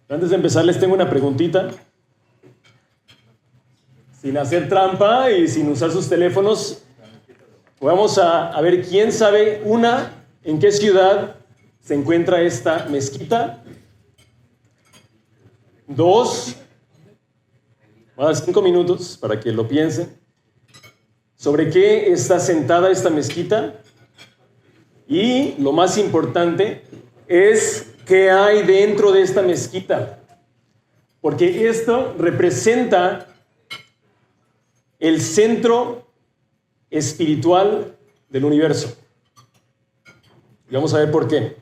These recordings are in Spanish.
Antes de empezar, les tengo una preguntita. Sin hacer trampa y sin usar sus teléfonos, vamos a ver quién sabe, en qué ciudad se encuentra esta mezquita. 2, voy a dar 5 minutos para que lo piensen. ¿Sobre qué está sentada esta mezquita? Y lo más importante es qué hay dentro de esta mezquita. Porque esto representa el centro espiritual del universo. Y vamos a ver por qué.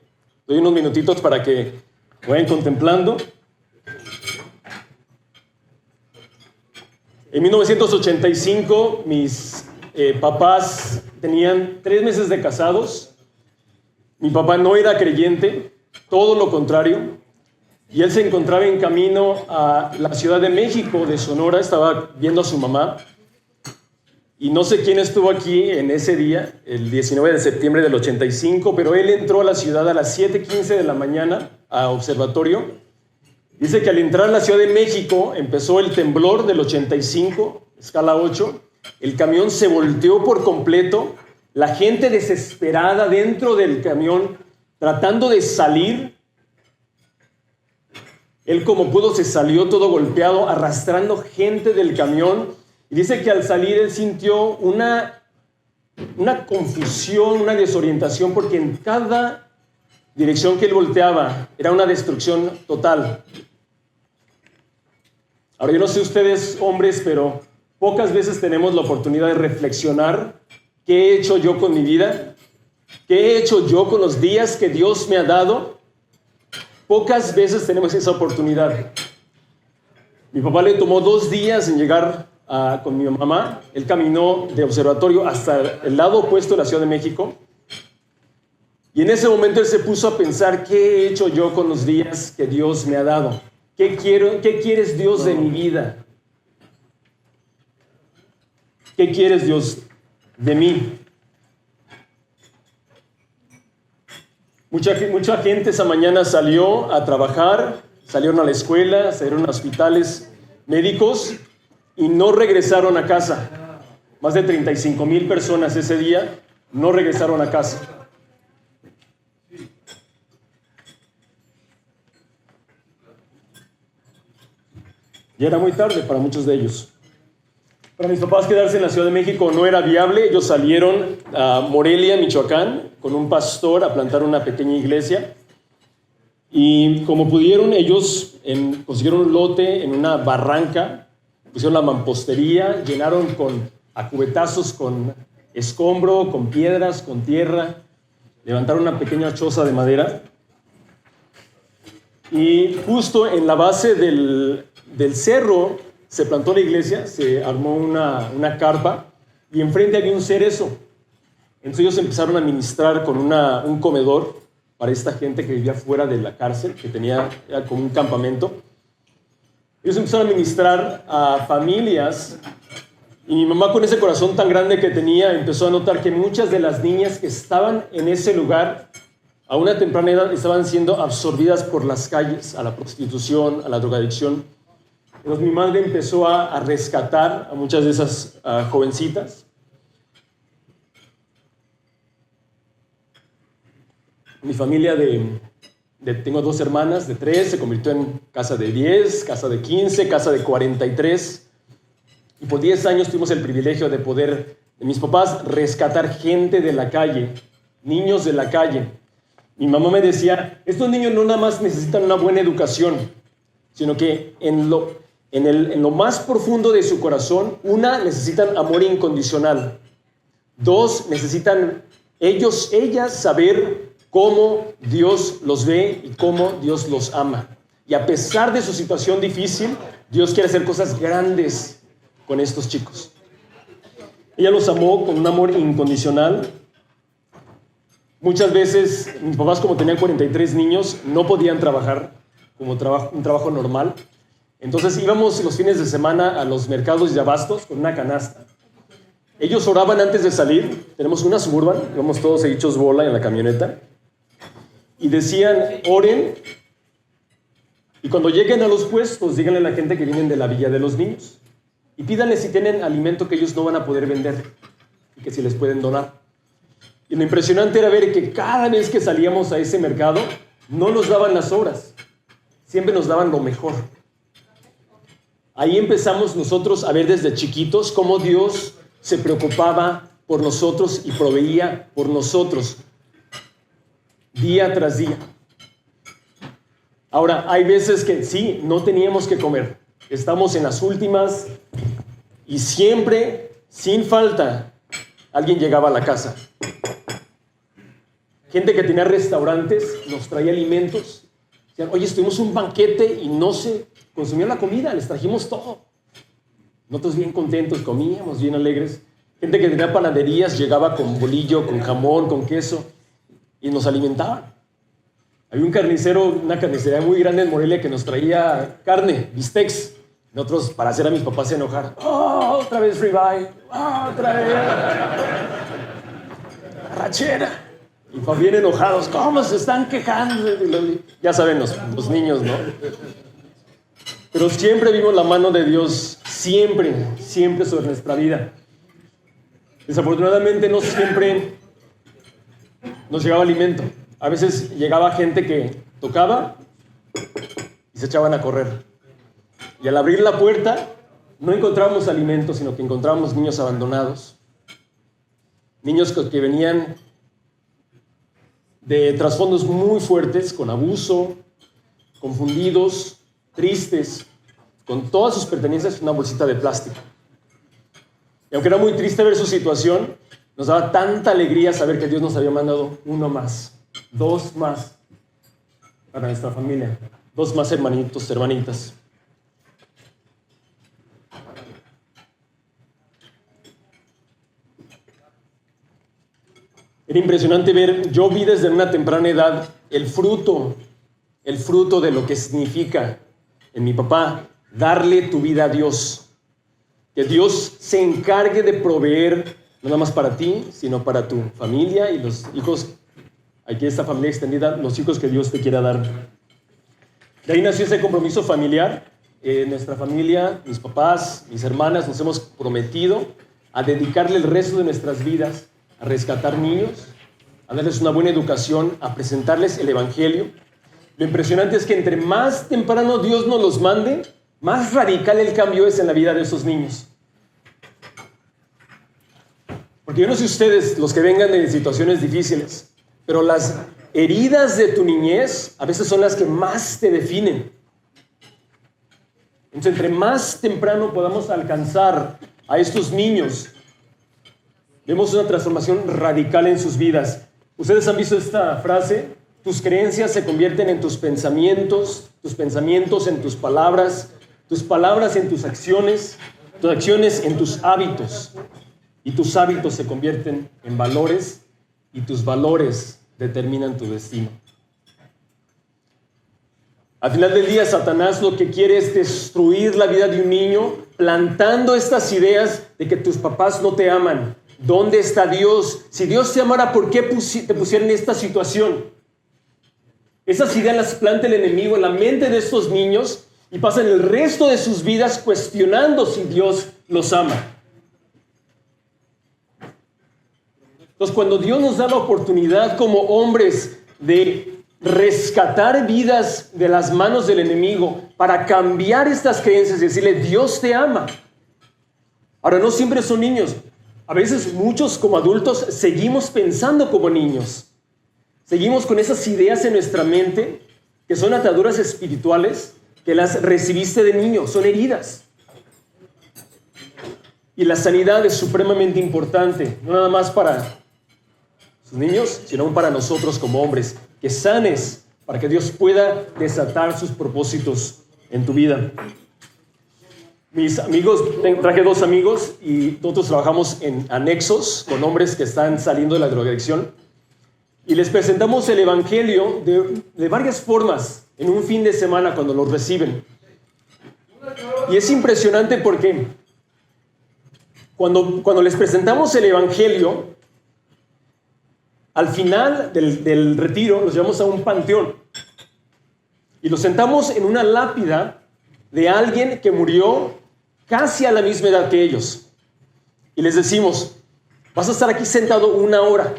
Doy unos minutitos para que vayan contemplando. En 1985, mis papás tenían 3 meses de casados. Mi papá no era creyente, todo lo contrario. Y él se encontraba en camino a la Ciudad de México, de Sonora, estaba viendo a su mamá. Y no sé quién estuvo aquí en ese día, el 19 de septiembre del 85, pero él entró a la ciudad a las 7:15 de la mañana a observatorio. Dice que al entrar a la Ciudad de México empezó el temblor del 85, escala 8. El camión se volteó por completo. La gente desesperada dentro del camión, tratando de salir. Él como pudo se salió todo golpeado, arrastrando gente del camión. Y dice que al salir él sintió una confusión, una desorientación, porque en cada dirección que él volteaba era una destrucción total. Ahora, yo no sé ustedes, hombres, pero pocas veces tenemos la oportunidad de reflexionar qué he hecho yo con mi vida, qué he hecho yo con los días que Dios me ha dado. Pocas veces tenemos esa oportunidad. Mi papá le tomó 2 días en llegar con mi mamá. Él caminó de observatorio hasta el lado opuesto de la Ciudad de México. Y en ese momento él se puso a pensar, ¿qué he hecho yo con los días que Dios me ha dado? ¿Qué quieres, Dios, de mi vida? ¿Qué quieres, Dios, de mí? Mucha gente esa mañana salió a trabajar, salieron a la escuela, salieron a hospitales médicos y no regresaron a casa. Más de 35,000 personas ese día no regresaron a casa. Ya era muy tarde para muchos de ellos. Para mis papás quedarse en la Ciudad de México no era viable. Ellos salieron a Morelia, Michoacán, con un pastor a plantar una pequeña iglesia. Y como pudieron, ellos consiguieron un lote en una barranca, pusieron la mampostería, llenaron a cubetazos con escombro, con piedras, con tierra, levantaron una pequeña choza de madera. Y justo en la base del cerro se plantó la iglesia, se armó una carpa y enfrente había un cerezo. Entonces ellos empezaron a ministrar con un comedor para esta gente que vivía fuera de la cárcel, era como un campamento. Ellos empezaron a ministrar a familias y mi mamá, con ese corazón tan grande que tenía, empezó a notar que muchas de las niñas que estaban en ese lugar a una temprana edad estaban siendo absorbidas por las calles, a la prostitución, a la drogadicción. Entonces mi madre empezó a rescatar a muchas de esas jovencitas. Mi familia tengo 2 hermanas de 3, se convirtió en casa de 10, casa de 15, casa de 43. Y por 10 años tuvimos el privilegio de poder, de mis papás, rescatar gente de la calle, niños de la calle. Mi mamá me decía, estos niños no nada más necesitan una buena educación, sino que en lo más profundo de su corazón, necesitan amor incondicional. 2, necesitan ellas saber cómo Dios los ve y cómo Dios los ama. Y a pesar de su situación difícil, Dios quiere hacer cosas grandes con estos chicos. Ella los amó con un amor incondicional. Muchas veces mis papás, como tenían 43 niños, no podían trabajar como un trabajo normal. Entonces íbamos los fines de semana a los mercados de abastos con una canasta. Ellos oraban antes de salir. Tenemos una Suburban, íbamos todos hechos bola en la camioneta. Y decían, oren Y cuando lleguen a los puestos, díganle a la gente que vienen de la Villa de los Niños. Y pídanle si tienen alimento que ellos no van a poder vender y que si les pueden donar. Y lo impresionante era ver que cada vez que salíamos a ese mercado, no nos daban las sobras. Siempre nos daban lo mejor. Ahí empezamos nosotros a ver desde chiquitos cómo Dios se preocupaba por nosotros y proveía por nosotros día tras día. Ahora, hay veces que sí, no teníamos que comer. Estamos en las últimas y siempre, sin falta, alguien llegaba a la casa. Gente que tenía restaurantes nos traía alimentos. Decían, oye, estuvimos un banquete y no se consumió la comida, les trajimos todo. Nosotros bien contentos, comíamos, bien alegres. Gente que tenía panaderías llegaba con bolillo, con jamón, con queso y nos alimentaban. Había un carnicero, una carnicería muy grande en Morelia que nos traía carne, bistecs. Nosotros, para hacer a mis papás enojar, ¡oh, otra vez ribeye! ¡Oh, otra vez! ¡Rachera! Y bien enojados, ¿cómo se están quejando? Ya saben los niños, ¿no? Pero siempre vimos la mano de Dios, siempre, siempre sobre nuestra vida. Desafortunadamente no siempre nos llegaba alimento. A veces llegaba gente que tocaba y se echaban a correr. Y al abrir la puerta no encontrábamos alimento, sino que encontrábamos niños abandonados. Niños que venían de trasfondos muy fuertes, con abuso, confundidos, tristes, con todas sus pertenencias en una bolsita de plástico. Y aunque era muy triste ver su situación, nos daba tanta alegría saber que Dios nos había mandado uno más, dos más para nuestra familia, dos más hermanitos, hermanitas. Era impresionante ver, yo vi desde una temprana edad el fruto de lo que significa en mi papá darle tu vida a Dios. Que Dios se encargue de proveer no nada más para ti, sino para tu familia y los hijos, aquí esta familia extendida, los hijos que Dios te quiera dar. De ahí nació ese compromiso familiar. Nuestra familia, mis papás, mis hermanas, nos hemos prometido a dedicarle el resto de nuestras vidas a rescatar niños, a darles una buena educación, a presentarles el Evangelio. Lo impresionante es que entre más temprano Dios nos los mande, más radical el cambio es en la vida de esos niños. Porque yo no sé ustedes, los que vengan de situaciones difíciles, pero las heridas de tu niñez a veces son las que más te definen. Entonces, entre más temprano podamos alcanzar a estos niños, vemos una transformación radical en sus vidas. ¿Ustedes han visto esta frase? Tus creencias se convierten en tus pensamientos en tus palabras en tus acciones en tus hábitos, y tus hábitos se convierten en valores, y tus valores determinan tu destino. Al final del día, Satanás lo que quiere es destruir la vida de un niño, plantando estas ideas de que tus papás no te aman. ¿Dónde está Dios? Si Dios te amara, ¿por qué te pusieron en esta situación? Esas ideas las planta el enemigo en la mente de estos niños y pasan el resto de sus vidas cuestionando si Dios los ama. Entonces, cuando Dios nos da la oportunidad como hombres de rescatar vidas de las manos del enemigo para cambiar estas creencias y decirle, Dios te ama. Ahora, no siempre son niños. A veces muchos como adultos seguimos pensando como niños. Seguimos con esas ideas en nuestra mente que son ataduras espirituales que las recibiste de niño, son heridas. Y la sanidad es supremamente importante, no nada más para sus niños, sino aún para nosotros como hombres, que sanes para que Dios pueda desatar sus propósitos en tu vida. Mis amigos, traje 2 amigos y nosotros trabajamos en anexos con hombres que están saliendo de la drogadicción y les presentamos el Evangelio de varias formas en un fin de semana cuando los reciben. Y es impresionante porque cuando les presentamos el Evangelio, al final del retiro los llevamos a un panteón. y los sentamos en una lápida de alguien que murió casi a la misma edad que ellos. Y les decimos, vas a estar aquí sentado 1 hora.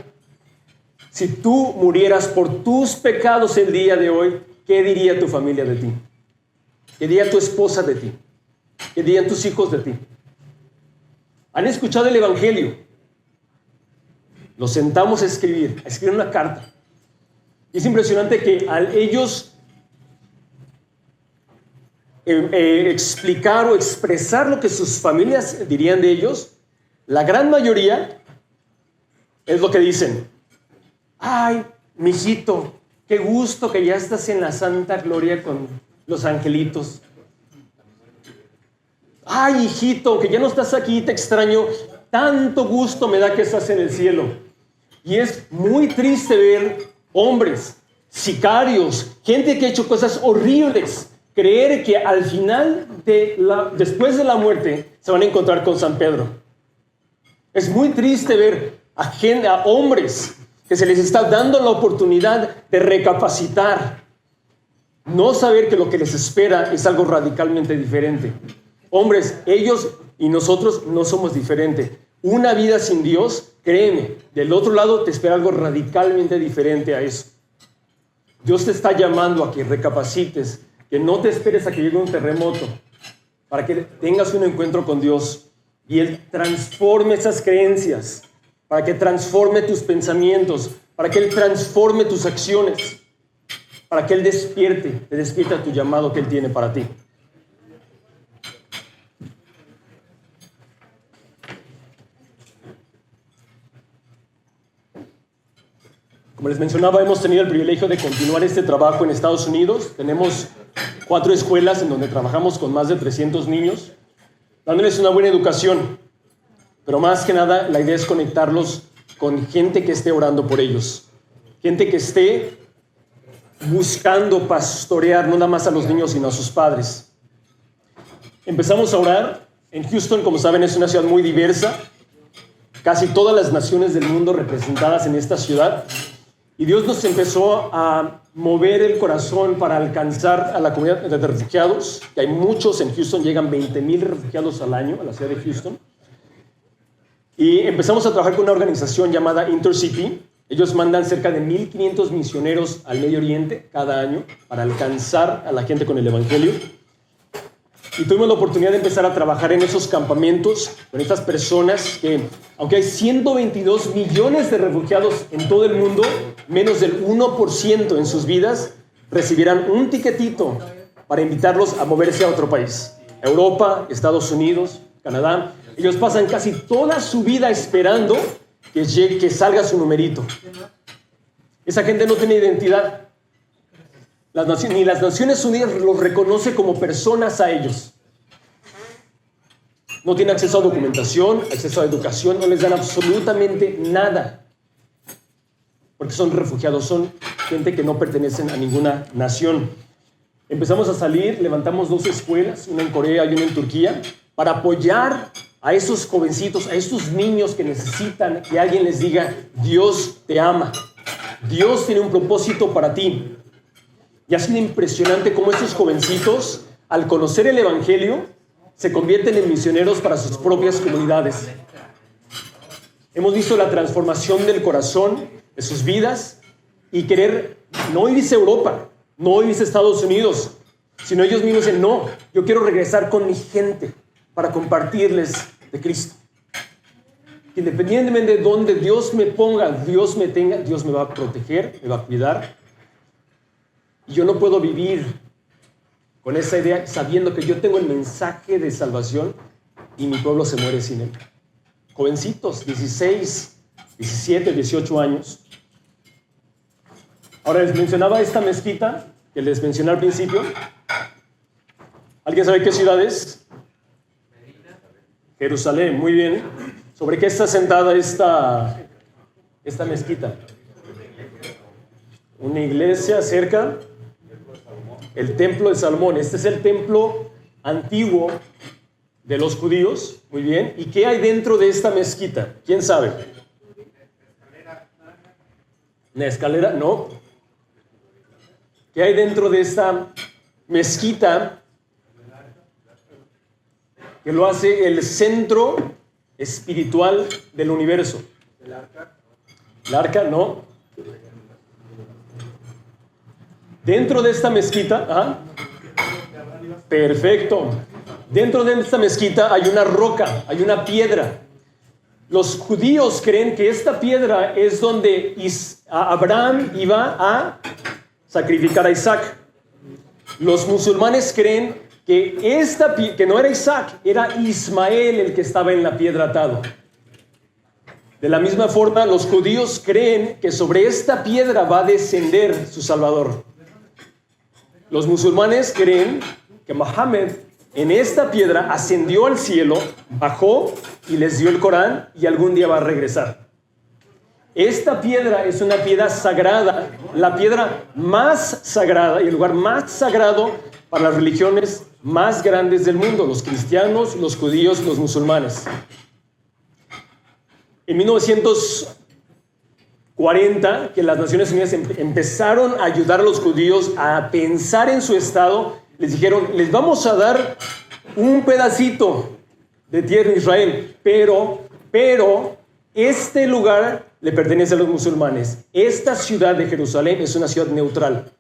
Si tú murieras por tus pecados el día de hoy, ¿qué diría tu familia de ti? ¿Qué diría tu esposa de ti? ¿Qué dirían tus hijos de ti? ¿Han escuchado el Evangelio? Los sentamos a escribir una carta. Y es impresionante que al ellos explicar o expresar lo que sus familias dirían de ellos, la gran mayoría es lo que dicen. Ay, mijito, qué gusto que ya estás en la santa gloria con los angelitos. Ay, hijito, que ya no estás aquí, te extraño. Tanto gusto me da que estás en el cielo. Y es muy triste ver hombres, sicarios, gente que ha hecho cosas horribles, creer que al final, después de la muerte, se van a encontrar con San Pedro. Es muy triste ver a hombres que se les está dando la oportunidad de recapacitar, no saber que lo que les espera es algo radicalmente diferente. Hombres, ellos y nosotros no somos diferentes. Una vida sin Dios, créeme, del otro lado te espera algo radicalmente diferente a eso. Dios te está llamando a que recapacites, que no te esperes a que llegue un terremoto, para que tengas un encuentro con Dios y Él transforme esas creencias, para que transforme tus pensamientos, para que Él transforme tus acciones, para que Él te despierte a tu llamado que Él tiene para ti. Como les mencionaba, hemos tenido el privilegio de continuar este trabajo en Estados Unidos. Tenemos 4 escuelas en donde trabajamos con más de 300 niños, dándoles una buena educación. Pero más que nada, la idea es conectarlos con gente que esté orando por ellos. Gente que esté buscando pastorear no nada más a los niños, sino a sus padres. Empezamos a orar. En Houston, como saben, es una ciudad muy diversa. Casi todas las naciones del mundo representadas en esta ciudad. Y Dios nos empezó a mover el corazón para alcanzar a la comunidad de refugiados, que hay muchos en Houston, llegan 20,000 refugiados al año a la ciudad de Houston. Y empezamos a trabajar con una organización llamada Intercity. Ellos mandan cerca de 1,500 misioneros al Medio Oriente cada año para alcanzar a la gente con el Evangelio. Y tuvimos la oportunidad de empezar a trabajar en esos campamentos con estas personas que, aunque hay 122 millones de refugiados en todo el mundo, menos del 1% en sus vidas recibirán un tiquetito para invitarlos a moverse a otro país. Europa, Estados Unidos, Canadá. Ellos pasan casi toda su vida esperando que salga su numerito. Esa gente no tiene identidad. Ni las Naciones Unidas los reconoce como personas a ellos. No tienen acceso a documentación, acceso a educación, no les dan absolutamente nada. Porque son refugiados, son gente que no pertenecen a ninguna nación. Empezamos a salir, levantamos 2 escuelas, una en Corea y una en Turquía, para apoyar a esos jovencitos, a estos niños que necesitan que alguien les diga, Dios te ama, Dios tiene un propósito para ti. Y ha sido impresionante cómo estos jovencitos, al conocer el Evangelio, se convierten en misioneros para sus propias comunidades. Hemos visto la transformación del corazón, de sus vidas, y querer no irse a Europa, no irse a Estados Unidos, sino ellos mismos dicen, no, yo quiero regresar con mi gente para compartirles de Cristo. Independientemente de donde Dios me ponga, Dios me tenga, Dios me va a proteger, me va a cuidar. Y yo no puedo vivir con esa idea sabiendo que yo tengo el mensaje de salvación y mi pueblo se muere sin él. Jovencitos, 16, 17, 18 años. Ahora les mencionaba esta mezquita que les mencioné al principio. ¿Alguien sabe qué ciudad es? Jerusalén, muy bien. ¿Sobre qué está sentada esta mezquita? Una iglesia cerca. El templo de Salomón. Este es el templo antiguo de los judíos. Muy bien. ¿Y qué hay dentro de esta mezquita? ¿Quién sabe? ¿Una escalera? No. que hay dentro de esta mezquita que lo hace el centro espiritual del universo. ¿El arca? No. Dentro de esta mezquita, perfecto. Dentro de esta mezquita hay una roca, hay una piedra. Los judíos creen que esta piedra es donde Abraham iba a sacrificar a Isaac. Los musulmanes creen que no era Isaac, era Ismael el que estaba en la piedra atado. De la misma forma, los judíos creen que sobre esta piedra va a descender su Salvador. Los musulmanes creen que Mohammed en esta piedra ascendió al cielo, bajó y les dio el Corán y algún día va a regresar. Esta piedra es una piedra sagrada, la piedra más sagrada y el lugar más sagrado para las religiones más grandes del mundo, los cristianos, los judíos, los musulmanes. En 1940, que las Naciones Unidas empezaron a ayudar a los judíos a pensar en su estado, les dijeron, les vamos a dar un pedacito de tierra en Israel, pero este lugar le pertenece a los musulmanes. Esta ciudad de Jerusalén es una ciudad neutral.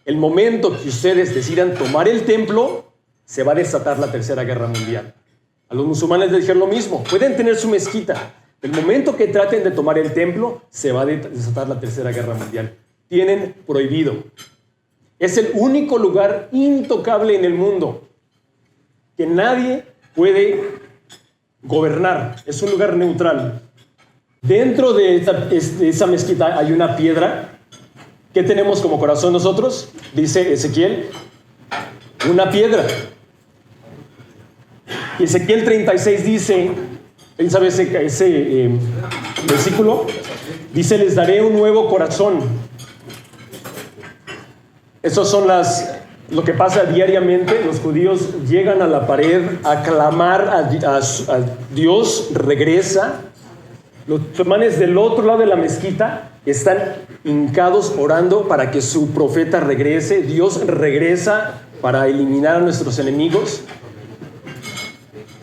El momento que ustedes decidan tomar el templo, se va a desatar la Tercera Guerra Mundial. A los musulmanes les dijeron lo mismo, pueden tener su mezquita. El momento que traten de tomar el templo, se va a desatar la Tercera Guerra Mundial. Tienen prohibido. Es el único lugar intocable en el mundo que nadie puede gobernar. Es un lugar neutral. Dentro de esa mezquita hay una piedra. ¿Qué tenemos como corazón nosotros? Dice Ezequiel, una piedra. Y Ezequiel 36 dice, ¿quién sabe ese versículo? Dice, les daré un nuevo corazón. Esas son lo que pasa diariamente. Los judíos llegan a la pared a clamar a Dios, regresa. Los hermanos del otro lado de la mezquita están hincados orando para que su profeta regrese. Dios regresa para eliminar a nuestros enemigos.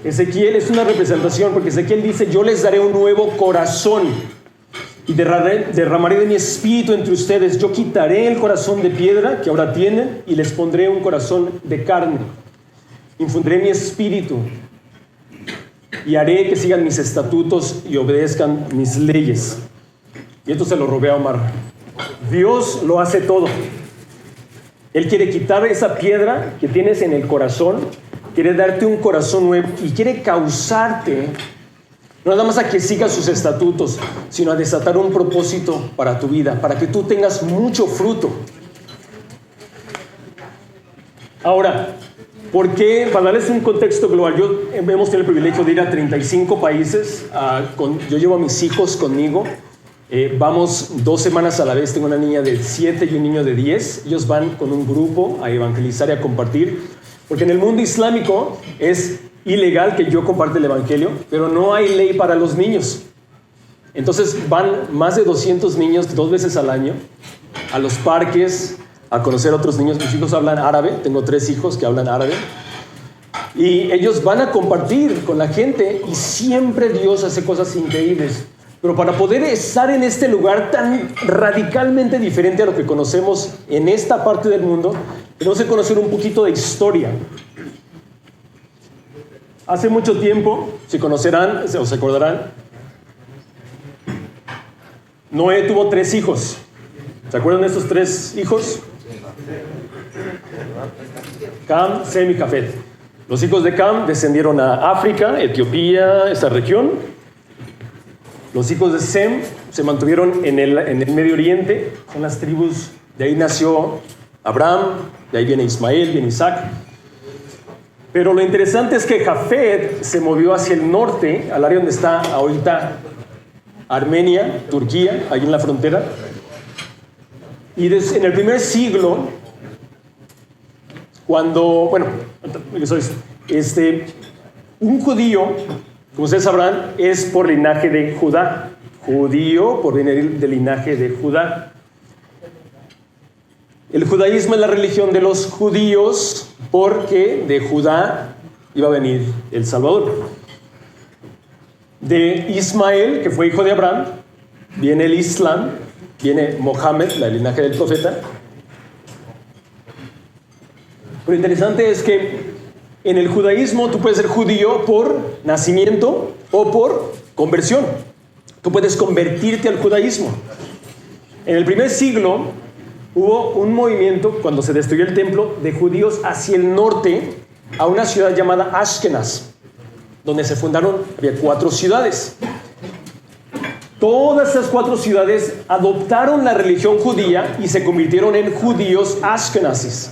Ezequiel es una representación, porque Ezequiel dice, yo les daré un nuevo corazón y derramaré de mi espíritu entre ustedes. Yo quitaré el corazón de piedra que ahora tienen y les pondré un corazón de carne. Infundiré mi espíritu y haré que sigan mis estatutos y obedezcan mis leyes. Y esto se lo robé a Omar. Dios lo hace todo. Él quiere quitar esa piedra que tienes en el corazón, quiere darte un corazón nuevo y quiere causarte, no nada más a que sigas sus estatutos, sino a desatar un propósito para tu vida, para que tú tengas mucho fruto. Ahora, ¿por qué? Para darles un contexto global, hemos tenido el privilegio de ir a 35 países. Yo llevo a mis hijos conmigo. Vamos 2 semanas a la vez. Tengo una niña de 7 y un niño de 10. Ellos van con un grupo a evangelizar y a compartir. Porque en el mundo islámico es ilegal que yo comparte el evangelio, pero no hay ley para los niños. Entonces van más de 200 niños 2 veces al año a los parques, a conocer a otros niños. Mis hijos hablan árabe, tengo 3 hijos que hablan árabe. Y ellos van a compartir con la gente y siempre Dios hace cosas increíbles. Pero para poder estar en este lugar tan radicalmente diferente a lo que conocemos en esta parte del mundo, tenemos que conocer un poquito de historia. Hace mucho tiempo, si conocerán o se acordarán, Noé tuvo 3 hijos. ¿Se acuerdan de estos 3 hijos? Cam, Sem y Jafet. Los hijos de Cam descendieron a África, Etiopía, esa región. Los hijos de Sem se mantuvieron en el Medio Oriente, son las tribus, de ahí nació Abraham, de ahí viene Ismael, viene Isaac. Pero lo interesante es que Jafet se movió hacia el norte, al área donde está ahorita Armenia, Turquía, ahí en la frontera. Y en el primer siglo, cuando, un judío, como ustedes sabrán, es por linaje de Judá. Judío por venir del linaje de Judá. El judaísmo es la religión de los judíos porque de Judá iba a venir el Salvador. De Ismael, que fue hijo de Abraham, viene el Islam, viene Mohammed, la linaje del profeta. Lo interesante es que en el judaísmo tú puedes ser judío por nacimiento o por conversión. Tú puedes convertirte al judaísmo. En el primer siglo hubo un movimiento, cuando se destruyó el templo, de judíos hacia el norte, a una ciudad llamada Ashkenaz, donde se fundaron, había 4 ciudades. Todas esas 4 ciudades adoptaron la religión judía y se convirtieron en judíos ashkenazis.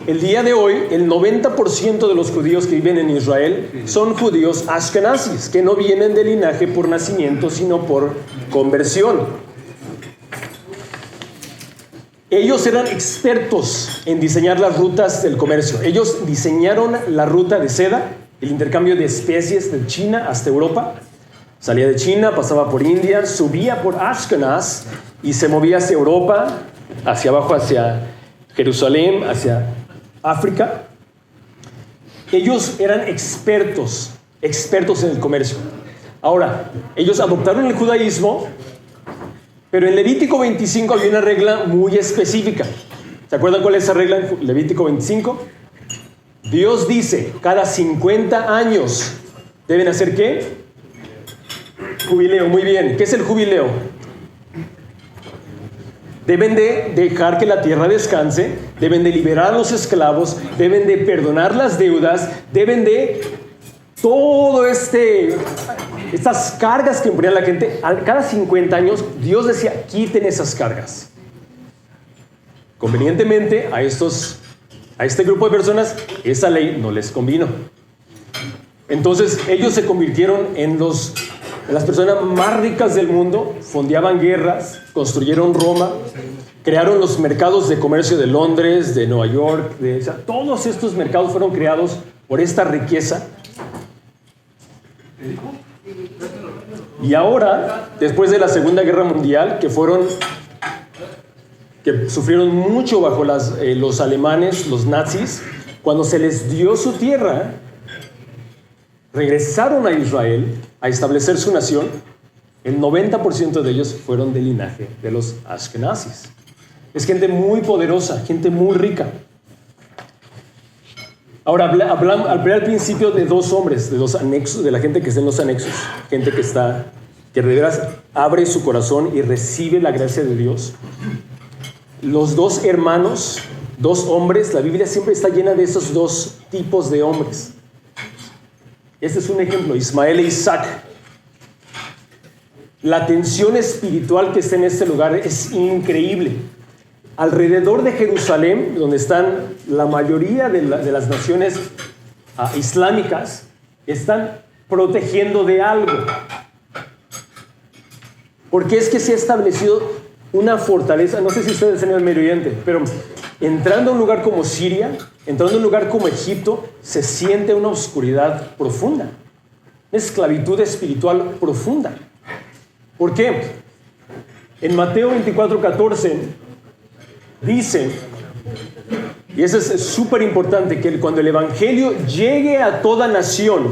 El día de hoy, el 90% de los judíos que viven en Israel son judíos ashkenazis, que no vienen de linaje por nacimiento, sino por conversión. Ellos eran expertos en diseñar las rutas del comercio. Ellos diseñaron la ruta de seda, el intercambio de especies de China hasta Europa. Salía de China, pasaba por India, subía por Ashkenaz y se movía hacia Europa, hacia abajo, hacia Jerusalén, hacia África. Ellos eran expertos en el comercio. Ahora, ellos adoptaron el judaísmo, pero en Levítico 25 había una regla muy específica. ¿Se acuerdan cuál es esa regla en Levítico 25? Dios dice, cada 50 años deben hacer ¿qué? Jubileo. Muy bien. ¿Qué es el jubileo? Deben de dejar que la tierra descanse, deben de liberar a los esclavos, deben de perdonar las deudas, deben de todo estas cargas que imponían la gente. Cada 50 años Dios decía, quiten esas cargas. Convenientemente a este grupo de personas esa ley no les convino. Entonces ellos se convirtieron en las personas más ricas del mundo, fondeaban guerras, construyeron Roma, crearon los mercados de comercio de Londres, de Nueva York, todos estos mercados fueron creados por esta riqueza. Y ahora, después de la Segunda Guerra Mundial, que sufrieron mucho bajo los alemanes, los nazis, cuando se les dio su tierra, regresaron a Israel a establecer su nación. El 90% de ellos fueron del linaje de los ashkenazis. Es gente muy poderosa, gente muy rica. Ahora, hablé al principio de 2 hombres, de 2 anexos, de la gente que está en los anexos, gente que de veras abre su corazón y recibe la gracia de Dios. Los 2 hermanos, 2 hombres, la Biblia siempre está llena de esos 2 tipos de hombres. Este es un ejemplo, Ismael e Isaac. La tensión espiritual que está en este lugar es increíble. Alrededor de Jerusalén, donde están la mayoría de las naciones islámicas, están protegiendo de algo. Porque es que se ha establecido una fortaleza, no sé si ustedes en el Medio Oriente, pero entrando a un lugar como Siria, entrando a un lugar como Egipto, se siente una oscuridad profunda, una esclavitud espiritual profunda. ¿Por qué? En Mateo 24:14 dice, y eso es súper importante, que cuando el Evangelio llegue a toda nación,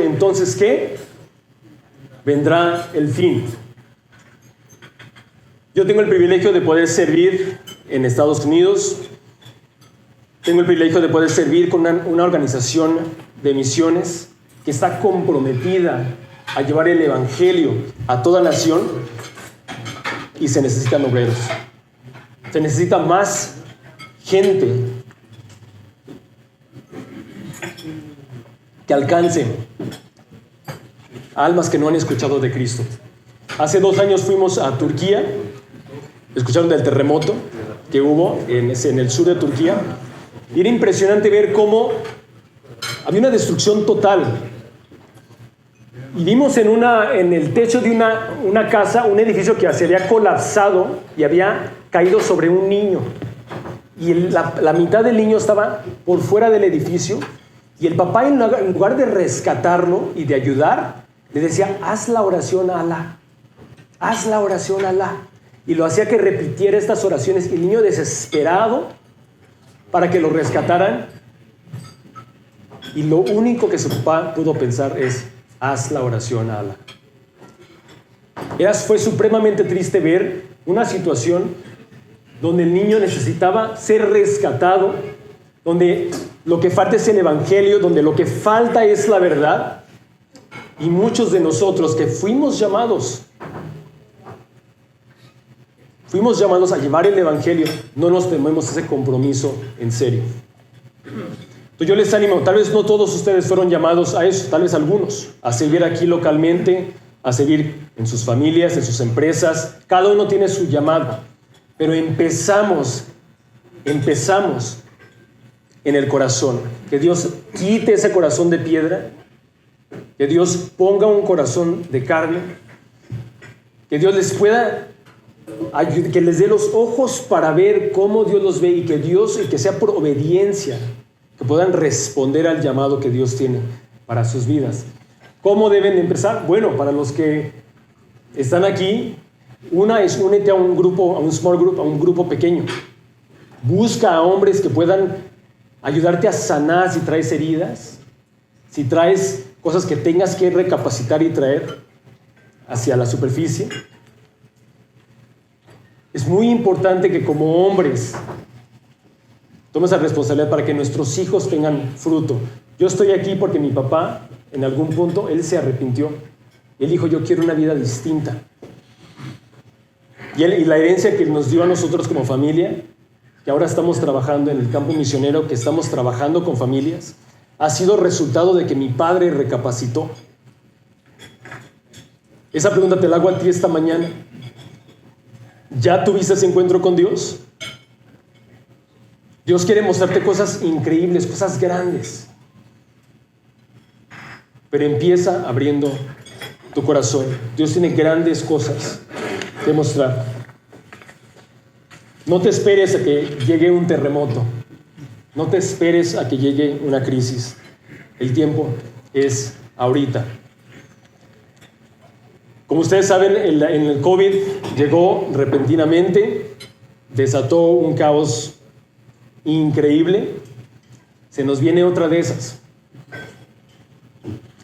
entonces ¿qué? Vendrá el fin. Yo tengo el privilegio de poder servir en Estados Unidos. Tengo el privilegio de poder servir con una organización de misiones que está comprometida a llevar el Evangelio a toda nación, y se necesitan obreros. Se necesita más gente que alcance almas que no han escuchado de Cristo. Hace 2 años fuimos a Turquía. Escucharon del terremoto que hubo en el sur de Turquía. Y era impresionante ver cómo había una destrucción total. Y vimos en el techo de una casa, un edificio que se había colapsado y había caído sobre un niño. Y la mitad del niño estaba por fuera del edificio. Y el papá, en lugar de rescatarlo y de ayudar, le decía, haz la oración a Alá. Haz la oración a Alá. y lo hacía que repitiera estas oraciones, y el niño desesperado para que lo rescataran, y lo único que su papá pudo pensar es: haz la oración a Allah. Fue supremamente triste ver una situación donde el niño necesitaba ser rescatado, donde lo que falta es el evangelio, donde lo que falta es la verdad, y muchos de nosotros que fuimos llamados a llevar el evangelio, no nos tomemos ese compromiso en serio. Entonces yo les animo, tal vez no todos ustedes fueron llamados a eso, tal vez algunos, a servir aquí localmente, a servir en sus familias, en sus empresas. Cada uno tiene su llamado, pero empezamos en el corazón. Que Dios quite ese corazón de piedra, que Dios ponga un corazón de carne, que Dios les pueda ayudar, que les dé los ojos para ver cómo Dios los ve, y que sea por obediencia, que puedan responder al llamado que Dios tiene para sus vidas. ¿Cómo deben empezar? Bueno, para los que están aquí, una es: únete a un grupo, a un small group, a un grupo pequeño. Busca a hombres que puedan ayudarte a sanar si traes heridas, si traes cosas que tengas que recapacitar y traer hacia la superficie. Es muy importante que como hombres tomes la responsabilidad para que nuestros hijos tengan fruto. Yo estoy aquí porque mi papá, en algún punto, él se arrepintió. Él dijo: yo quiero una vida distinta. Y la herencia que nos dio a nosotros como familia, que ahora estamos trabajando en el campo misionero, que estamos trabajando con familias, ha sido resultado de que mi padre recapacitó. Esa pregunta te la hago a ti esta mañana. ¿Ya tuviste ese encuentro con Dios? Dios quiere mostrarte cosas increíbles, cosas grandes. Pero empieza abriendo tu corazón. Dios tiene grandes cosas que mostrar. No te esperes a que llegue un terremoto. No te esperes a que llegue una crisis. El tiempo es ahorita. Como ustedes saben, en el COVID llegó repentinamente, desató un caos increíble. Se nos viene otra de esas.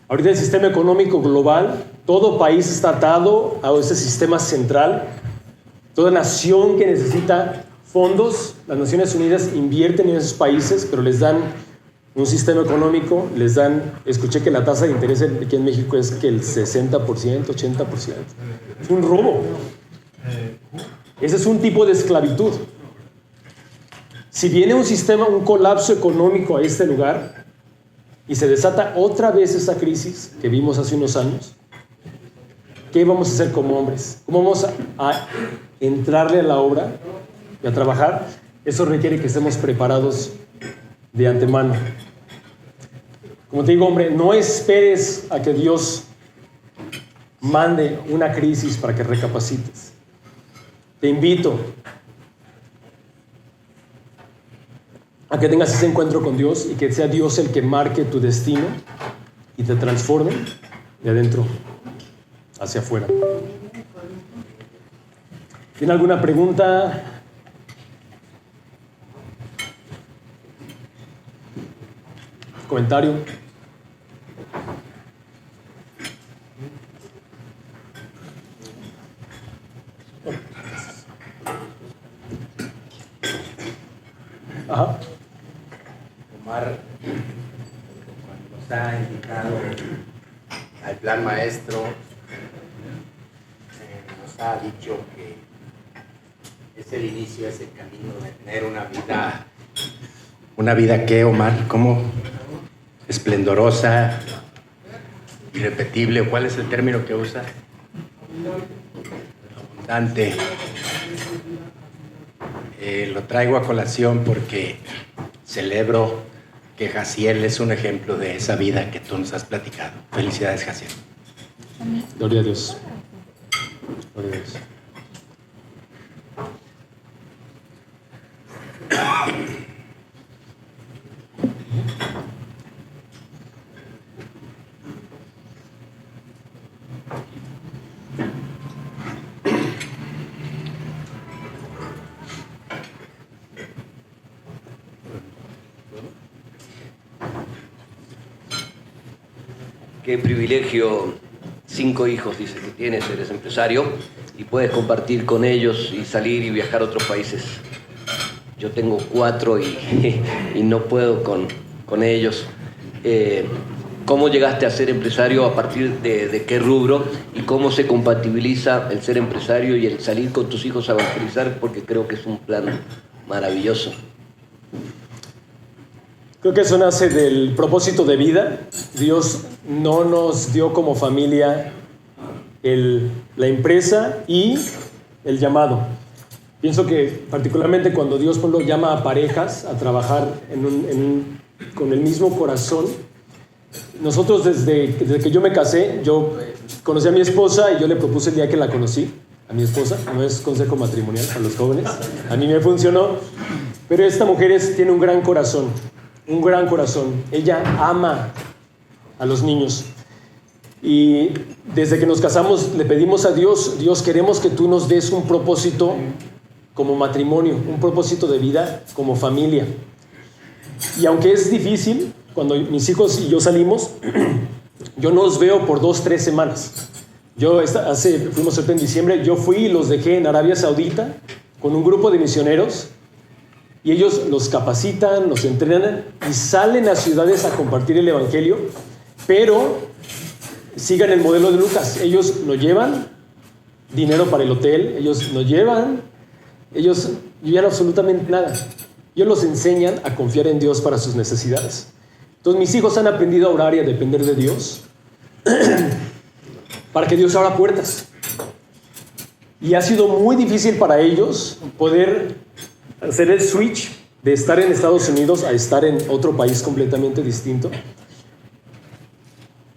Ahorita el sistema económico global, todo país está atado a ese sistema central. Toda nación que necesita fondos, las Naciones Unidas invierten en esos países, pero les dan un sistema económico, escuché que la tasa de interés aquí en México es que el 60%, 80%. Es un robo. Ese es un tipo de esclavitud. Si viene un colapso económico a este lugar y se desata otra vez esa crisis que vimos hace unos años, ¿qué vamos a hacer como hombres? ¿Cómo vamos a entrarle a la obra y a trabajar? Eso requiere que estemos preparados de antemano. Como te digo, hombre, no esperes a que Dios mande una crisis para que recapacites. Te invito a que tengas ese encuentro con Dios y que sea Dios el que marque tu destino y te transforme de adentro hacia afuera. ¿Tiene alguna pregunta? ¿Comentario? Ajá. Omar, cuando nos ha indicado al plan maestro, nos ha dicho que es el inicio, es el camino de tener una vida que, Omar, ¿cómo? Esplendorosa, irrepetible, ¿cuál es el término que usa? Abundante. Lo traigo a colación porque celebro que Jaciel es un ejemplo de esa vida que tú nos has platicado. Felicidades, Jaciel. Gloria a Dios. Gloria a Dios. Qué privilegio, 5 hijos, dices que tienes, eres empresario y puedes compartir con ellos y salir y viajar a otros países. Yo tengo 4 y no puedo con ellos. ¿Cómo llegaste a ser empresario? ¿A partir de qué rubro? ¿Y cómo se compatibiliza el ser empresario y el salir con tus hijos a evangelizar? Porque creo que es un plan maravilloso. Creo que eso nace del propósito de vida. Dios no nos dio como familia la empresa y el llamado. Pienso que particularmente cuando Dios, por ejemplo, llama a parejas a trabajar con el mismo corazón. Nosotros desde que yo me casé, yo conocí a mi esposa y yo le propuse el día que la conocí, a mi esposa, no es consejo matrimonial para los jóvenes, a mí me funcionó, pero esta mujer tiene un gran corazón, ella ama a los niños y desde que nos casamos le pedimos a Dios, Dios, queremos que tú nos des un propósito como matrimonio, un propósito de vida como familia. Y aunque es difícil, cuando mis hijos y yo salimos, yo no los veo por 2-3 semanas. Fuimos en diciembre, yo fui y los dejé en Arabia Saudita con un grupo de misioneros y ellos los capacitan, los entrenan y salen a ciudades a compartir el evangelio, pero sigan el modelo de Lucas. Ellos no llevan dinero para el hotel, ellos no llevan absolutamente nada. Ellos los enseñan a confiar en Dios para sus necesidades. Entonces mis hijos han aprendido a orar y a depender de Dios para que Dios abra puertas. Y ha sido muy difícil para ellos poder hacer el switch de estar en Estados Unidos a estar en otro país completamente distinto.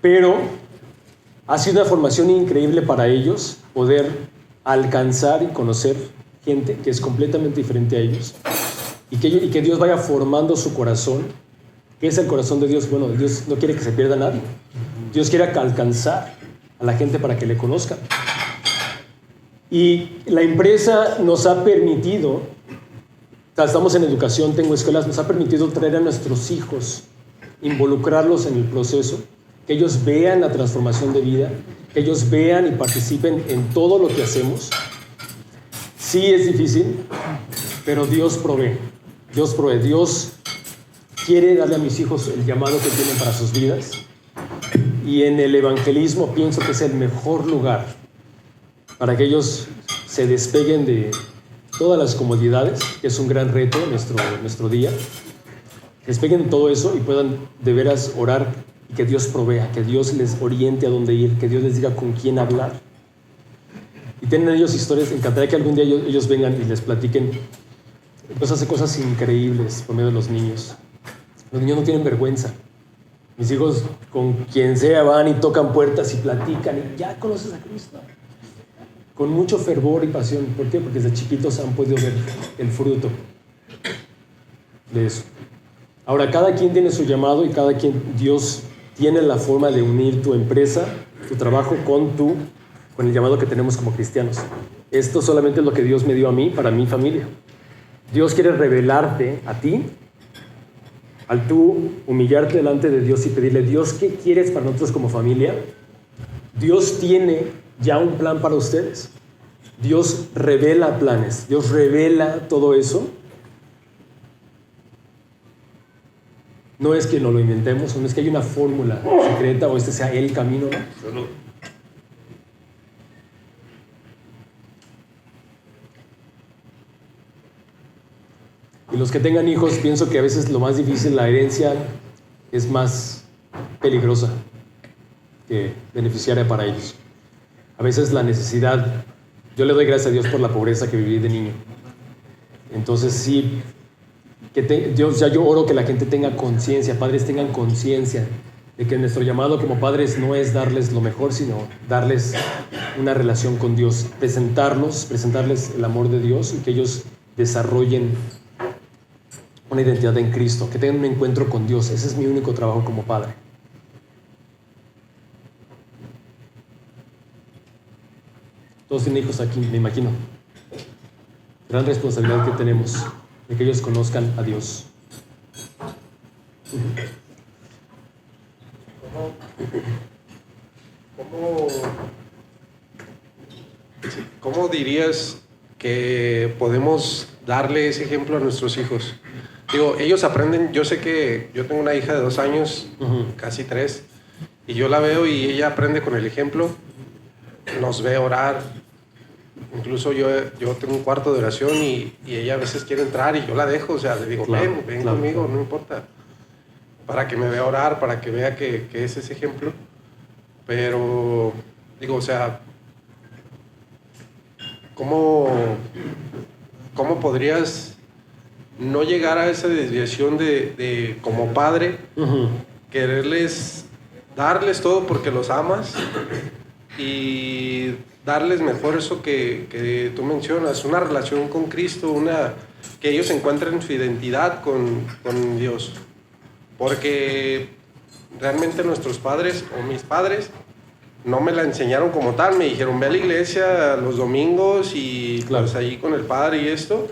Pero ha sido una formación increíble para ellos poder alcanzar y conocer gente que es completamente diferente a ellos. Y que Dios vaya formando su corazón. ¿Qué es el corazón de Dios? Bueno, Dios no quiere que se pierda nadie. Dios quiere alcanzar a la gente para que le conozcan. Y la empresa nos ha permitido, estamos en educación, tengo escuelas, nos ha permitido traer a nuestros hijos, involucrarlos en el proceso, que ellos vean la transformación de vida, que ellos vean y participen en todo lo que hacemos. Sí es difícil, pero Dios provee. Dios quiere darle a mis hijos el llamado que tienen para sus vidas. Y en el evangelismo pienso que es el mejor lugar para que ellos se despeguen de todas las comodidades, que es un gran reto en nuestro día. Despeguen de todo eso y puedan de veras orar y que Dios provea, que Dios les oriente a dónde ir, que Dios les diga con quién hablar. Y tienen ellos historias, encantaría que algún día ellos vengan y les platiquen. Dios hace cosas increíbles por medio de los niños. Los niños no tienen vergüenza. Mis hijos con quien sea van y tocan puertas y platican y ya conoces a Cristo. Con mucho fervor y pasión. ¿Por qué? Porque desde chiquitos han podido ver el fruto de eso. Ahora, cada quien tiene su llamado y cada quien, Dios tiene la forma de unir tu empresa, tu trabajo con el llamado que tenemos como cristianos. Esto solamente es lo que Dios me dio a mí, para mi familia. Dios quiere revelarte a ti, al tú humillarte delante de Dios y pedirle, Dios, ¿qué quieres para nosotros como familia? Dios tiene ya un plan para ustedes. Dios revela planes, Dios revela todo eso. No es que nos lo inventemos, no es que hay una fórmula secreta o este sea el camino, ¿no? Y los que tengan hijos, pienso que a veces lo más difícil, la herencia, es más peligrosa que beneficiaria para ellos. A veces la necesidad, yo le doy gracias a Dios por la pobreza que viví de niño. Entonces sí, yo oro que la gente tenga conciencia, padres tengan conciencia de que nuestro llamado como padres no es darles lo mejor, sino darles una relación con Dios, presentarles el amor de Dios y que ellos desarrollen una identidad en Cristo, que tengan un encuentro con Dios. Ese es mi único trabajo como padre. Todos tienen hijos aquí, me imagino. Gran responsabilidad que tenemos de que ellos conozcan a Dios. dirías que podemos darle ese ejemplo a nuestros hijos? Digo, ellos aprenden, yo sé que yo tengo una hija de 2 años, casi 3, y yo la veo y ella aprende con el ejemplo, nos ve orar. Incluso yo tengo un cuarto de oración y ella a veces quiere entrar y yo la dejo, o sea, le digo, Claro, ven claro. conmigo, no importa, para que me vea orar, para que vea que es ese ejemplo. Pero, digo, o sea, ¿cómo podrías no llegar a esa desviación de como padre, quererles, darles todo porque los amas y darles mejor eso que tú mencionas, una relación con Cristo, que ellos encuentren su identidad con Dios? Porque realmente nuestros padres o mis padres no me la enseñaron como tal, me dijeron ve a la iglesia los domingos y Claro. pues ahí con el Padre y esto,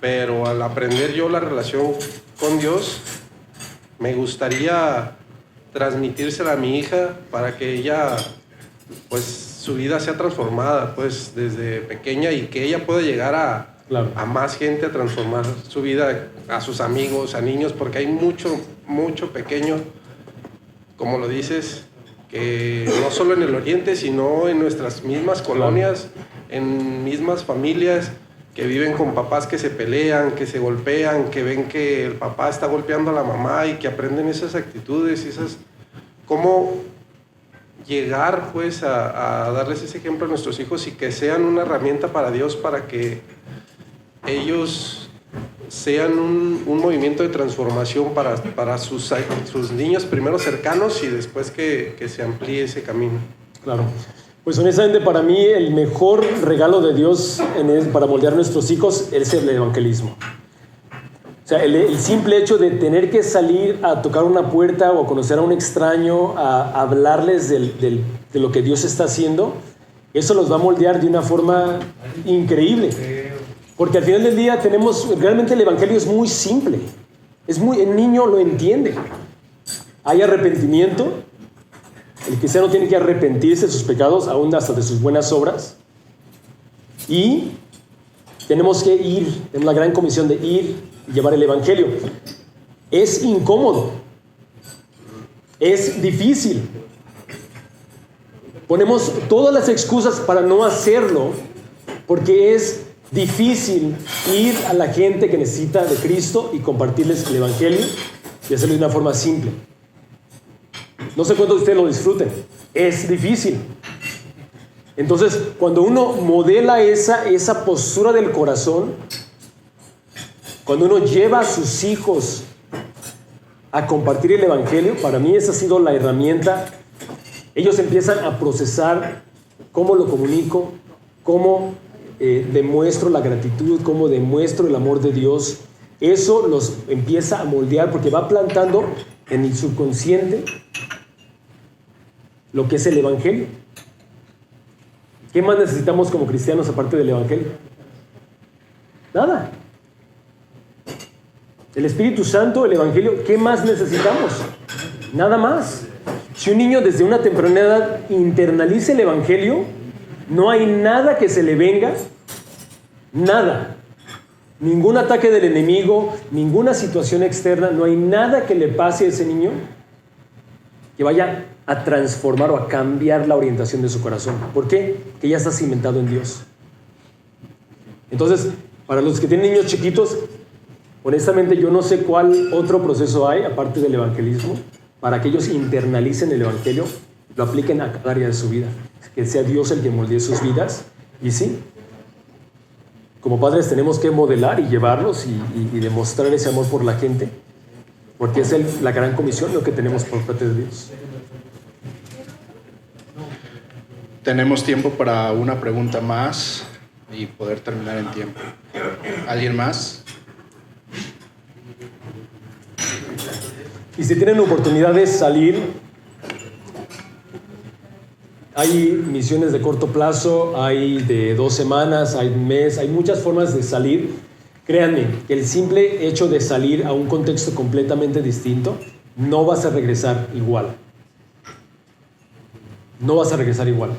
pero al aprender yo la relación con Dios, me gustaría transmitírsela a mi hija para que ella, pues su vida sea transformada, pues desde pequeña, y que ella pueda llegar a más gente, a transformar su vida, a sus amigos, a niños, porque hay mucho pequeño, como lo dices, que no solo en el oriente, sino en nuestras mismas colonias, en mismas familias, que viven con papás que se pelean, que se golpean, que ven que el papá está golpeando a la mamá y que aprenden esas actitudes, cómo llegar pues a darles ese ejemplo a nuestros hijos y que sean una herramienta para Dios, para que ellos sean un movimiento de transformación para sus niños primero cercanos y después que se amplíe ese camino. Claro. Pues honestamente para mí el mejor regalo de Dios para moldear a nuestros hijos es el evangelismo. O sea, el simple hecho de tener que salir a tocar una puerta o a conocer a un extraño, a hablarles de lo que Dios está haciendo, eso los va a moldear de una forma increíble. Porque al final del día realmente el evangelio es muy simple. El niño lo entiende. Hay arrepentimiento. El cristiano tiene que arrepentirse de sus pecados, aún hasta de sus buenas obras. Y tenemos que tenemos la gran comisión de ir y llevar el evangelio. Es incómodo. Es difícil. Ponemos todas las excusas para no hacerlo, porque es difícil ir a la gente que necesita de Cristo y compartirles el evangelio y hacerlo de una forma simple. No sé cuántos de ustedes lo disfruten. Es difícil. Entonces, cuando uno modela esa postura del corazón, cuando uno lleva a sus hijos a compartir el evangelio, para mí esa ha sido la herramienta. Ellos empiezan a procesar cómo lo comunico, cómo demuestro la gratitud, cómo demuestro el amor de Dios. Eso los empieza a moldear porque va plantando en el subconsciente lo que es el evangelio. ¿Qué más necesitamos como cristianos aparte del evangelio? Nada. El Espíritu Santo, el evangelio, ¿qué más necesitamos? Nada más. Si un niño desde una temprana edad internaliza el evangelio, no hay nada que se le venga, nada. Ningún ataque del enemigo, ninguna situación externa, no hay nada que le pase a ese niño que vaya a transformar o a cambiar la orientación de su corazón. ¿Por qué? Que ya está cimentado en Dios. Entonces, para los que tienen niños chiquitos, honestamente yo no sé cuál otro proceso hay, aparte del evangelismo, para que ellos internalicen el evangelio, lo apliquen a cada área de su vida. Que sea Dios el que moldee sus vidas. Y sí, como padres tenemos que modelar y llevarlos y demostrar ese amor por la gente, porque es la gran comisión, lo que tenemos por parte de Dios. Tenemos tiempo para una pregunta más y poder terminar en tiempo. ¿Alguien más? Y si tienen oportunidad de salir, hay misiones de corto plazo, hay de 2 semanas, hay un mes, hay muchas formas de salir. Créanme que el simple hecho de salir a un contexto completamente distinto, no vas a regresar igual. No vas a regresar igual.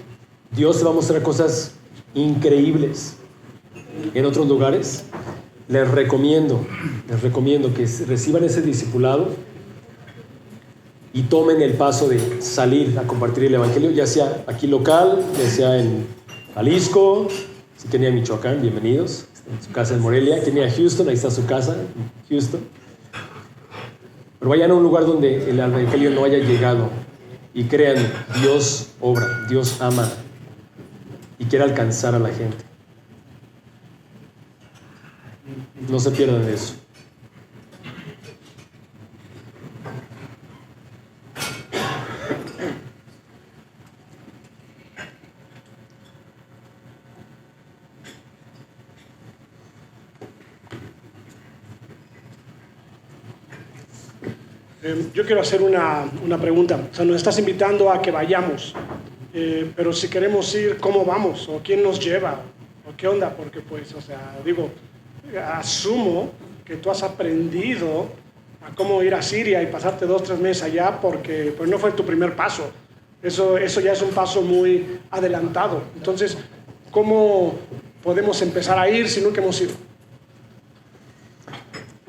Dios te va a mostrar cosas increíbles en otros lugares. Les recomiendo que reciban ese discipulado y tomen el paso de salir a compartir el Evangelio, ya sea aquí local, ya sea en Jalisco, si Kenia, Michoacán, bienvenidos, en su casa en Morelia, Kenia, Houston, ahí está su casa, Houston. Pero vayan a un lugar donde el Evangelio no haya llegado y crean, Dios obra, Dios ama y quiere alcanzar a la gente. No se pierdan de eso. Yo quiero hacer una pregunta. O sea, nos estás invitando a que vayamos, pero si queremos ir, ¿cómo vamos? ¿O quién nos lleva? ¿O qué onda? Porque pues, o sea, digo, asumo que tú has aprendido a cómo ir a Siria y pasarte 2-3 meses allá, porque pues no fue tu primer paso. Eso ya es un paso muy adelantado. Entonces, ¿cómo podemos empezar a ir si nunca hemos ido?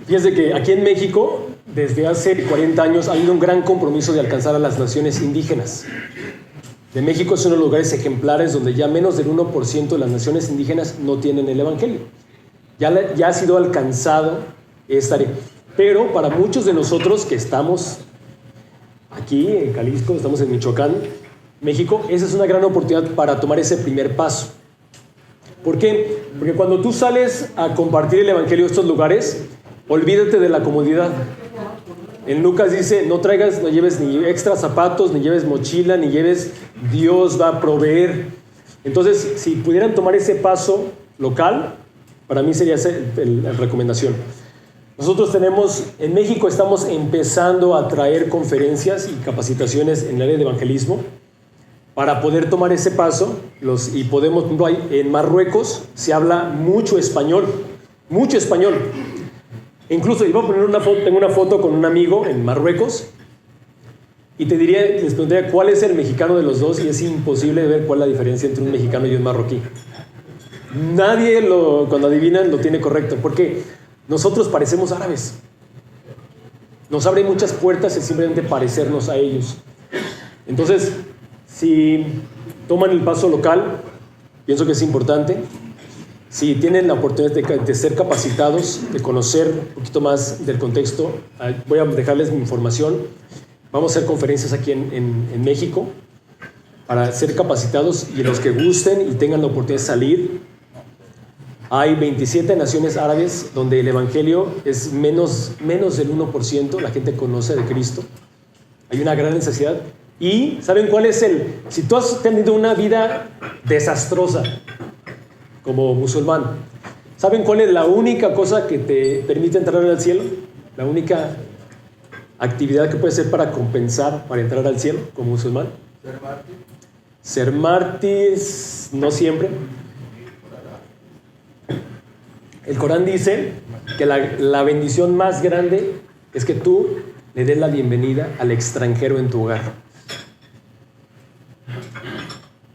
Fíjense que aquí en México, desde hace 40 años, ha habido un gran compromiso de alcanzar a las naciones indígenas. De México es uno de los lugares ejemplares donde ya menos del 1% de las naciones indígenas no tienen el Evangelio. Ya ha sido alcanzado esta área. Pero para muchos de nosotros que estamos aquí en Jalisco, estamos en Michoacán, México, esa es una gran oportunidad para tomar ese primer paso. ¿Por qué? Porque cuando tú sales a compartir el Evangelio en estos lugares, olvídate de la comodidad. En Lucas dice, no lleves ni extra zapatos, ni lleves mochila, ni lleves, Dios va a proveer. Entonces, si pudieran tomar ese paso local, para mí sería la recomendación. Nosotros en México estamos empezando a traer conferencias y capacitaciones en el área de evangelismo para poder tomar ese paso. Y podemos, por ejemplo, en Marruecos se habla mucho español. Incluso iba a poner tengo una foto con un amigo en Marruecos y les preguntaría cuál es el mexicano de los dos y es imposible ver cuál es la diferencia entre un mexicano y un marroquí. Nadie cuando adivinan lo tiene correcto, porque nosotros parecemos árabes. Nos abre muchas puertas el simplemente parecernos a ellos. Entonces, si toman el paso local, pienso que es importante. Si tienen la oportunidad de ser capacitados, de conocer un poquito más del contexto, voy a dejarles mi información. Vamos a hacer conferencias aquí en México para ser capacitados y los que gusten y tengan la oportunidad de salir. Hay 27 naciones árabes donde el evangelio es menos del 1%, la gente conoce de Cristo. Hay una gran necesidad. Y ¿saben cuál es si tú has tenido una vida desastrosa como musulmán, ¿saben cuál es la única cosa que te permite entrar al cielo? La única actividad que puedes hacer para compensar, para entrar al cielo como musulmán. ¿Ser mártir? Ser mártir, no siempre. El Corán dice que la bendición más grande es que tú le des la bienvenida al extranjero en tu hogar.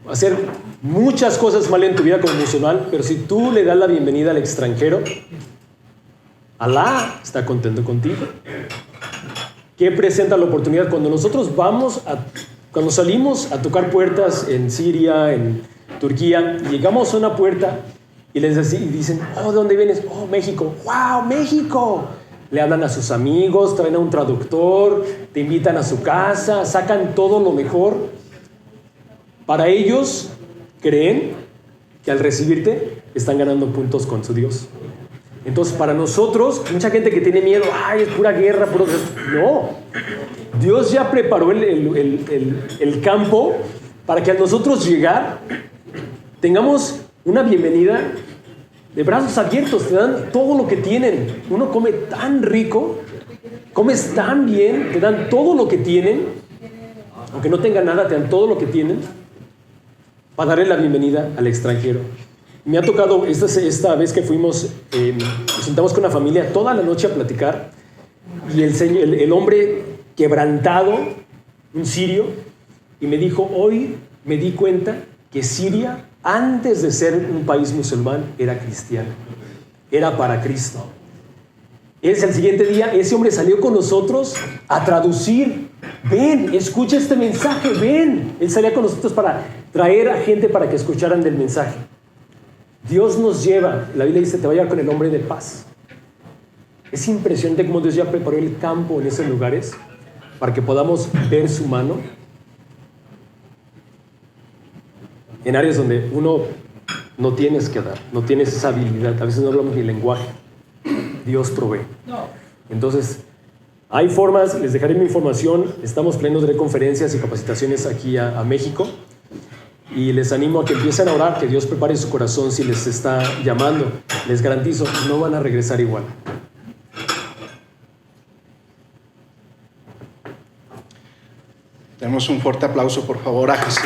Hacer muchas cosas mal en tu vida como musulmán, pero si tú le das la bienvenida al extranjero, Alá está contento contigo. ¿Qué presenta la oportunidad? Cuando salimos a tocar puertas en Siria, en Turquía, llegamos a una puerta y dicen, ¿de dónde vienes? Oh, México. ¡Wow, México! Le hablan a sus amigos, traen a un traductor, te invitan a su casa, sacan todo lo mejor. Para ellos, creen que al recibirte están ganando puntos con su Dios. Entonces, para nosotros, mucha gente que tiene miedo, es pura guerra, no. Dios ya preparó el campo para que a nosotros llegar tengamos una bienvenida de brazos abiertos. Te dan todo lo que tienen. Uno come tan rico, comes tan bien, te dan todo lo que tienen. Aunque no tengan nada, te dan todo lo que tienen para darle la bienvenida al extranjero. Me ha tocado esta vez que fuimos, nos sentamos con la familia toda la noche a platicar y el hombre quebrantado, un sirio, y me dijo, hoy me di cuenta que Siria antes de ser un país musulmán, era cristiano. Era para Cristo. Es el siguiente día, ese hombre salió con nosotros a traducir. Ven, escucha este mensaje, ven. Él salía con nosotros para traer a gente para que escucharan del mensaje. Dios nos lleva, la Biblia dice, te va a llevar con el hombre de paz. Es impresionante cómo Dios ya preparó el campo en esos lugares para que podamos ver su mano en áreas donde uno no tienes que dar, no tienes esa habilidad, a veces no hablamos ni lenguaje. Dios provee. Entonces, hay formas, les dejaré mi información, estamos plenos de conferencias y capacitaciones aquí a México, y les animo a que empiecen a orar, que Dios prepare su corazón si les está llamando. Les garantizo, no van a regresar igual. Demos un fuerte aplauso, por favor, a Jesús.